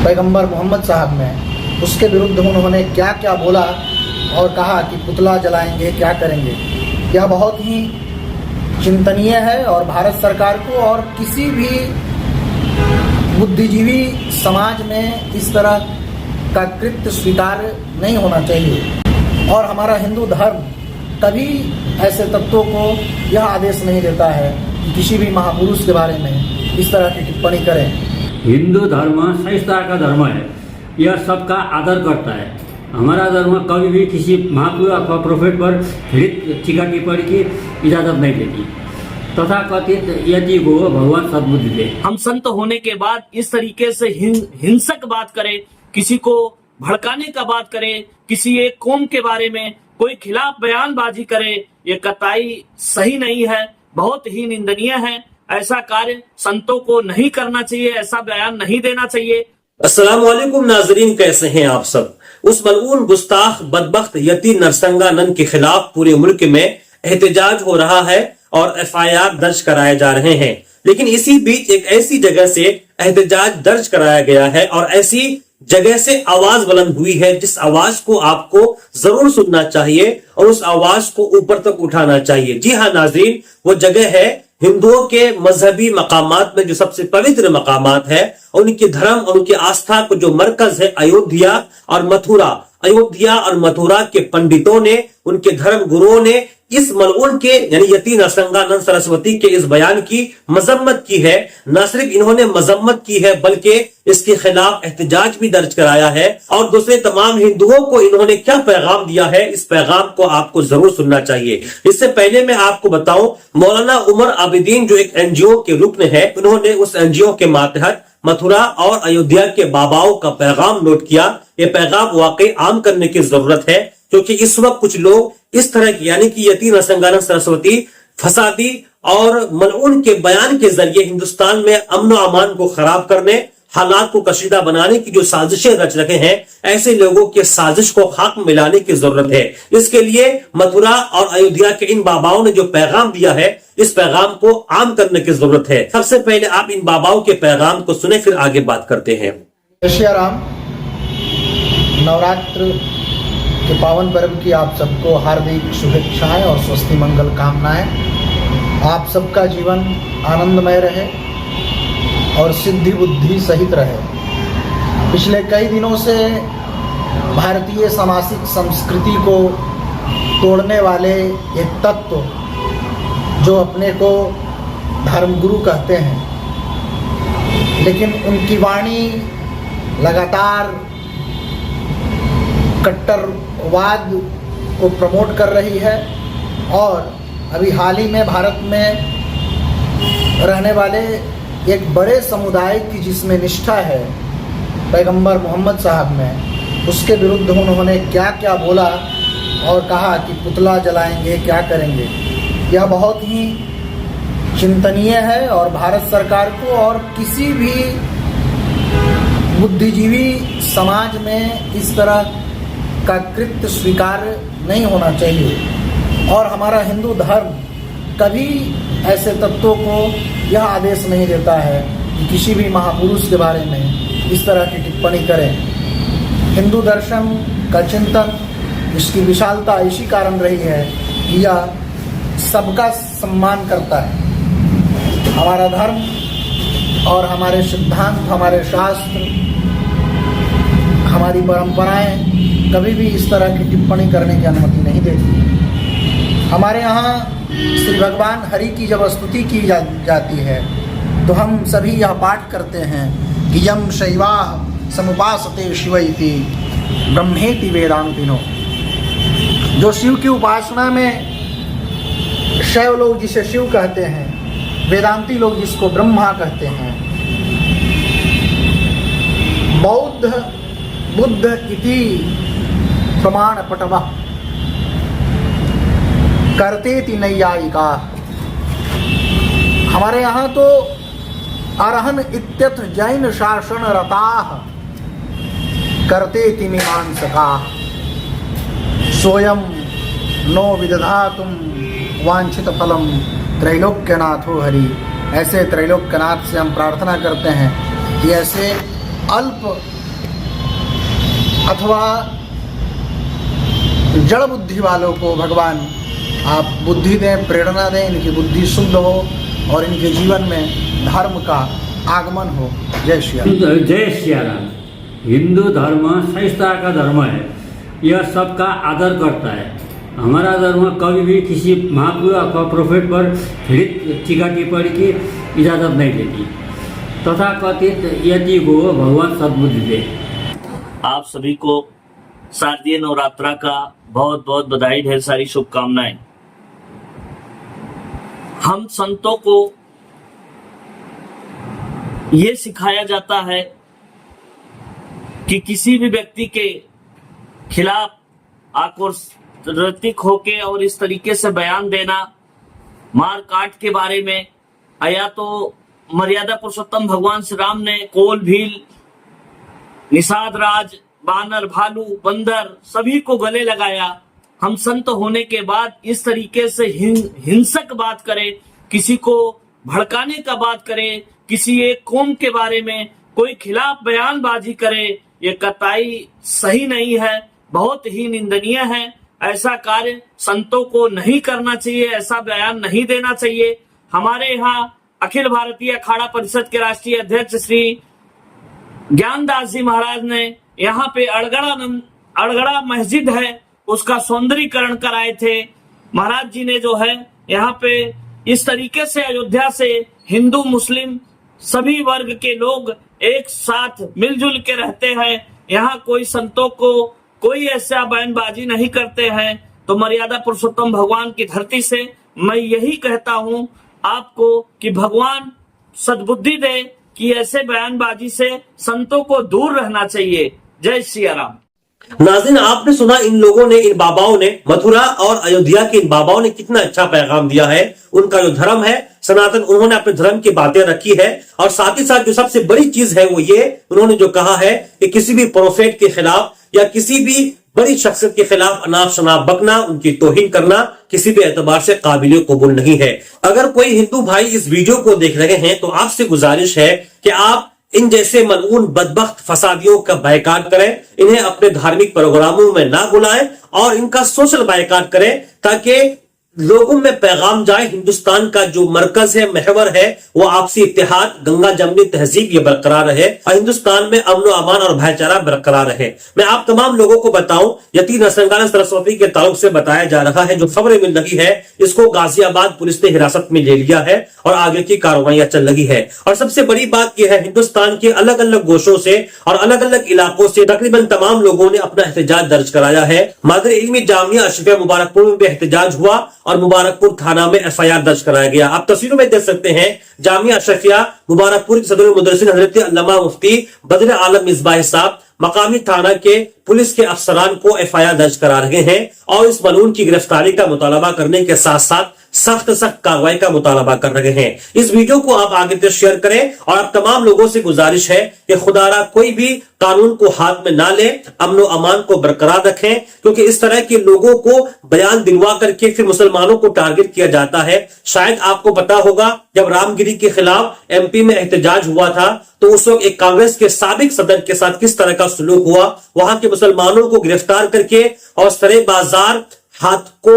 पैगंबर मोहम्मद साहब में, उसके विरुद्ध उन्होंने क्या क्या बोला और कहा कि पुतला जलाएंगे, क्या करेंगे। यह बहुत ही चिंतनीय है और भारत सरकार को और किसी भी बुद्धिजीवी समाज में इस तरह का कृत्य स्वीकार नहीं होना चाहिए। और हमारा हिंदू धर्म कभी ऐसे तत्वों को यह आदेश नहीं देता है कि किसी भी महापुरुष के बारे में इस तरह की टिप्पणी करें। हिंदू धर्म सहिष्णुता का धर्म है, यह सबका आदर करता है। हमारा धर्म कभी भी किसी महापुरुष अथवा प्रोफेट पर टीका टिप्पणी की इजाजत नहीं देती। तथा कथित यदि वो भगवान सद्बुद्धि दे। हम संत होने के बाद इस तरीके से हिंसक बात करें, किसी को भड़काने का बात करें, किसी एक कौम के बारे में कोई खिलाफ बयानबाजी करे, ये कतई सही नहीं है, बहुत ही निंदनीय है। ऐसा कार्य संतों को नहीं करना चाहिए, ऐसा बयान नहीं देना चाहिए। अस्सलाम वालेकुम नाजरीन, कैसे हैं आप सब। उस मलऊन गुस्ताख बदबख्त यती नरसंगानंद के खिलाफ पूरे मुल्क में एहतजाज हो रहा है और FIR दर्ज कराए जा रहे हैं। लेकिन इसी बीच एक ऐसी जगह से एहतजाज दर्ज कराया गया है और ऐसी जगह से आवाज बुलंद हुई है जिस आवाज को आपको जरूर सुनना चाहिए और उस आवाज को ऊपर तक उठाना चाहिए। जी हाँ नाजरीन, वो जगह है हिंदुओं के मजहबी मकामात में जो सबसे पवित्र मकामात है, उनके धर्म और उनकी आस्था को जो मरकज है अयोध्या और मथुरा। अयोध्या और मथुरा के पंडितों ने, उनके धर्म गुरुओं ने इस मलऊन के यानी यती नरसंगानंद सरस्वती के इस बयान की मजम्मत की है। न सिर्फ इन्होंने मजम्मत की है बल्कि इसके खिलाफ एहतजाज भी दर्ज कराया है। और दूसरे तमाम हिंदुओं को इन्होंने क्या पैगाम दिया है, इस पैगाम को आपको जरूर सुनना चाहिए। इससे पहले मैं आपको बताऊं, मौलाना उमर आबिदीन जो एक NGO के रुकन है, उन्होंने उस NGO के मातहत मथुरा और अयोध्या के बाबाओं का पैगाम नोट किया। ये पैगाम वाकई आम करने की जरूरत है, क्योंकि इस वक्त कुछ लोग इस तरह की यानी कि यती नरसंगानंद सरस्वती फसादी और मलऊन के बयान के जरिए हिंदुस्तान में अमन और अमान को खराब करने, हालात को कशीदा बनाने की जो साजिशें रच रहे हैं, ऐसे लोगों के साजिश को खाक में मिलाने की जरूरत है। इसके लिए मथुरा और अयोध्या के इन बाबाओं ने जो पैगाम दिया है, इस पैगाम को आम करने की जरूरत है। सबसे पहले आप इन बाबाओं के पैगाम को सुने, फिर आगे बात करते हैं। जय श्री राम। नवरात्र के पावन पर्व की आप सबको हार्दिक शुभेच्छाएं और स्वस्ति मंगल कामनाएं। आप सबका जीवन आनंदमय रहे और सिद्धि बुद्धि सहित रहे। पिछले कई दिनों से भारतीय सामाजिक संस्कृति को तोड़ने वाले एक तत्व जो अपने को धर्मगुरु कहते हैं, लेकिन उनकी वाणी लगातार कट्टरवाद को प्रमोट कर रही है। और अभी हाल ही में भारत में रहने वाले एक बड़े समुदाय की जिसमें निष्ठा है पैगंबर मोहम्मद साहब में, उसके विरुद्ध उन्होंने क्या क्या बोला और कहा कि पुतला जलाएंगे, क्या करेंगे। यह बहुत ही चिंतनीय है और भारत सरकार को और किसी भी बुद्धिजीवी समाज में इस तरह का कृत्य स्वीकार नहीं होना चाहिए। और हमारा हिंदू धर्म कभी ऐसे तत्वों को यह आदेश नहीं देता है कि किसी भी महापुरुष के बारे में इस तरह की टिप्पणी करें। हिंदू दर्शन का चिंतन, इसकी विशालता इसी कारण रही है कि यह सबका सम्मान करता है। हमारा धर्म और हमारे सिद्धांत, हमारे शास्त्र, हमारी परंपराएं कभी भी इस तरह की टिप्पणी करने की अनुमति नहीं देती। हमारे यहाँ श्री भगवान हरि की जब स्तुति की जाती है तो हम सभी यह पाठ करते हैं कि यम शैवाः समुपासते शिव इति ब्रह्मेति वेदांतिनो। जो शिव की उपासना में शैव लोग जिसे शिव कहते हैं, वेदांती लोग जिसको ब्रह्मा कहते हैं, बौद्ध बुद्ध इति प्रमाण पटवः करतेति नैयायिका। हमारे यहाँ तो अरहन इत्यथ जैन शासन रताः करतेति मीमांसकाः सोयम नो विदधातुम वांछित फलम त्रैलोक्यनाथो हरि। ऐसे त्रैलोक्यनाथ से हम प्रार्थना करते हैं कि ऐसे अल्प अथवा जड़ बुद्धि वालों को भगवान आप बुद्धि दें, प्रेरणा दें, इनकी बुद्धि शुद्ध हो और इनके जीवन में धर्म का आगमन हो। जय श्री राम। जय श्री राम। हिंदू धर्म सहिष्णुता का धर्म है, यह सबका आदर करता है। हमारा धर्म कभी भी किसी महापुरुष अथवा प्रोफेट पर टीका टिप्पणी की इजाज़त नहीं देती। तथा कथित यति को भगवान सद्बुद्धि दे। आप सभी को शारदीय नवरात्रा का बहुत बहुत बधाई, ढेर सारी शुभकामनाएं। हम संतों को ये सिखाया जाता है कि किसी भी व्यक्ति के खिलाफ आक्रोशित होके और इस तरीके से बयान देना, मार काट के बारे में, या तो मर्यादा पुरुषोत्तम भगवान श्री राम ने कोल भील, निषाद राज, बानर, भालू, बंदर सभी को गले लगाया। हम संत होने के बाद इस तरीके से हिंसक बात करे, किसी को भड़काने का बात करे, किसी एक कौम के बारे में कोई खिलाफ बयानबाजी करे, ये कतई सही नहीं है, बहुत ही निंदनीय है। ऐसा कार्य संतों को नहीं करना चाहिए, ऐसा बयान नहीं देना चाहिए। हमारे यहाँ अखिल भारतीय अखाड़ा परिषद के राष्ट्रीय अध्यक्ष श्री ज्ञानदास जी महाराज ने यहाँ पे अड़गड़ा मस्जिद है, उसका सौंदर्यीकरण कराए थे। महाराज जी ने जो है यहाँ पे इस तरीके से अयोध्या से हिंदू मुस्लिम सभी वर्ग के लोग एक साथ मिलजुल के रहते हैं। यहाँ कोई संतों को कोई ऐसा बयानबाजी नहीं करते हैं। तो मर्यादा पुरुषोत्तम भगवान की धरती से मैं यही कहता हूँ आपको कि भगवान सद्बुद्धि दे कि ऐसे बयानबाजी से संतों को दूर रहना चाहिए। जय श्री राम। नाज़रीन, आपने सुना इन लोगों ने, इन बाबाओं ने, मथुरा और अयोध्या के इन बाबाओं ने कितना अच्छा पैगाम दिया है। उनका जो धर्म है सनातन, उन्होंने अपने धर्म की बातें रखी है। और साथ ही साथ जो सबसे बड़ी चीज है वो ये, उन्होंने जो कहा है कि किसी भी प्रोफेट के खिलाफ या किसी भी बड़ी शख्सियत के खिलाफ अनाप शनाप बकना, उनकी तौहीन करना किसी भी एतबार से काबिल कबूल नहीं है। अगर कोई हिंदू भाई इस वीडियो को देख रहे हैं तो आपसे गुजारिश है कि आप इन जैसे मलऊन बदबख्त फसादियों का बायकाट करें, इन्हें अपने धार्मिक प्रोग्रामों में ना बुलाएं और इनका सोशल बायकाट करें, ताकि लोगों में पैगाम जाए। हिंदुस्तान का जो मरकज है, महवर है, वो आपसी इत्तेहाद, गंगा जमनी तहजीब ये बरकरार रहे और हिंदुस्तान में अमन अमान और भाईचारा बरकरार रहे। मैं आप तमाम लोगों को बताऊं, यती नरसंगा सरस्वती के ताल्लुक से बताया जा रहा है, जो खबरें मिल रही है, इसको गाजियाबाद पुलिस ने हिरासत में ले लिया है और आगे की कार्रवाइयां चल रही है। और सबसे बड़ी बात यह है, हिंदुस्तान के अलग अलग गोशों से और अलग अलग इलाकों से तकरीबन तमाम लोगों ने अपना एहतजाज दर्ज कराया है। मादर इल्मी जामिया अशरफिया मुबारकपुर में भी एहतजाज हुआ और मुबारकपुर थाना में FIR दर्ज कराया गया। आप तस्वीरों में देख सकते हैं, जामिया अशरफिया मुबारकपुर के सदर मुदर्रिसिन हजरत अल्लामा मुफ्ती बद्र आलम मिसबाह साहब मकामी थाना के पुलिस के अफसरान को FIR दर्ज करा रहे हैं और इस मलून की गिरफ्तारी का मुतालबा करने के साथ साथ सख्त कार्रवाई का मुतालबा कर रहे हैं। इस वीडियो को आप आगे तक शेयर करें और आप तमाम लोगों से गुजारिश है कि खुदारा कोई भी कानून को हाथ में ना ले, अमन व अमान को बरकरार रखें, क्योंकि इस तरह के लोगों को बयान दिलवा करके फिर मुसलमानों को टारगेट किया जाता है। शायद आपको पता होगा, जब रामगिरी के खिलाफ MP में एहतजाज हुआ था तो उस वक्त एक कांग्रेस के साबिक सदर के साथ किस तरह का सलूक हुआ। वहां के मुसलमानों को गिरफ्तार करके और सरे बाजार हाथ को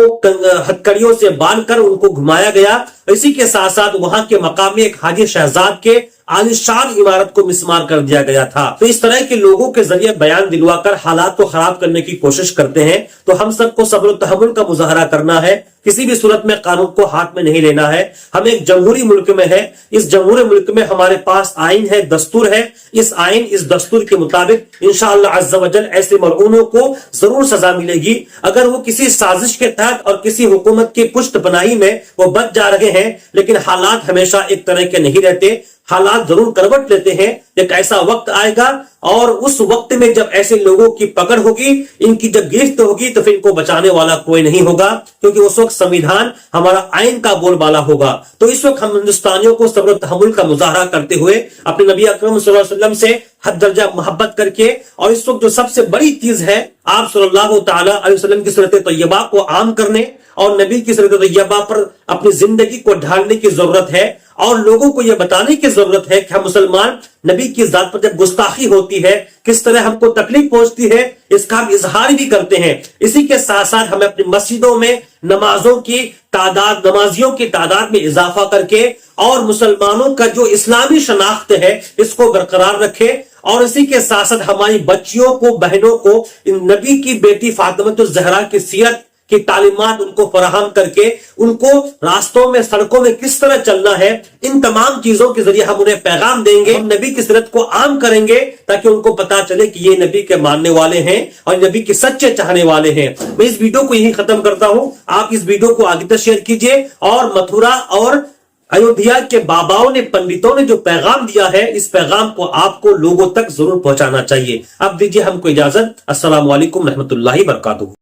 हथकड़ियों से बांधकर उनको घुमाया गया। इसी के साथ साथ वहां के मकामी एक हाजी शहजाद के आलीशान इमारत को मिसमार कर दिया गया था। तो इस तरह के लोगों के जरिए बयान दिलवाकर हालात को खराब करने की कोशिश करते हैं। तो हम सबको सब्र और तहम्मुल का मुजाहरा करना है, किसी भी सूरत में कानून को हाथ में नहीं लेना है। हम एक जमहूरी मुल्क में है, इस जमहूरी मुल्क में हमारे पास आइन है, दस्तूर है। इस आइन इस दस्तूर के मुताबिक इंशाअल्लाह अज़्ज़ा वजल ऐसे मलऊनों को जरूर सजा मिलेगी। अगर वो किसी साजिश के तहत और किसी हुकूमत की पुष्ट पनाही में वो बच जा रहे हैं, लेकिन हालात हमेशा एक तरह के नहीं रहते, हालात जरूर करवट लेते हैं। एक ऐसा वक्त आएगा और उस वक्त में जब ऐसे लोगों की पकड़ होगी, इनकी जब गिरफ्त होगी, तो फिर इनको बचाने वाला कोई नहीं होगा, क्योंकि उस वक्त संविधान हमारा आइन का बोलबाला होगा। तो इस वक्त हम हिंदुस्तानियों को सब्र और तहम्मुल का मुजाहरा करते हुए अपने नबी अकरम सल्लल्लाहु अलैहि वसल्लम से हद दर्जा मोहब्बत करके, और इस वक्त जो सबसे बड़ी चीज है, आप सल्लल्लाहु तआला अलैहि वसल्लम की सूरत तैयबा को आम करने और नबी की सीरत तैयबा पर अपनी जिंदगी को ढालने की जरूरत है और लोगों को यह बताने की जरूरत है कि हम मुसलमान नबी की जात पर जब गुस्ताखी होती है किस तरह हमको तकलीफ पहुंचती है, इसका हम इजहार भी करते हैं। इसी के साथ साथ हमें अपनी मस्जिदों में नमाजों की तादाद, नमाजियों की तादाद में इजाफा करके और मुसलमानों का जो इस्लामी शनाख्त है इसको बरकरार रखे और इसी के साथ साथ हमारी बच्चियों को, बहनों को इन नबी की बेटी फातिमा ज़हरा की सीरत की तालीमात उनको फराहम करके उनको रास्तों में, सड़कों में किस तरह चलना है, इन तमाम चीजों के जरिए हम उन्हें पैगाम देंगे। हम नबी की सीरत को आम करेंगे ताकि उनको पता चले कि ये नबी के मानने वाले हैं और नबी के सच्चे चाहने वाले हैं। मैं इस वीडियो को यही खत्म करता हूं। आप इस वीडियो को आगे तक शेयर कीजिए और मथुरा और अयोध्या के बाबाओं ने, पंडितों ने जो पैगाम दिया है, इस पैगाम को आपको लोगों तक जरूर पहुंचाना चाहिए। अब दीजिए हमको इजाजत। अस्सलाम वालेकुम रहमतुल्लाहि बरकातुहू।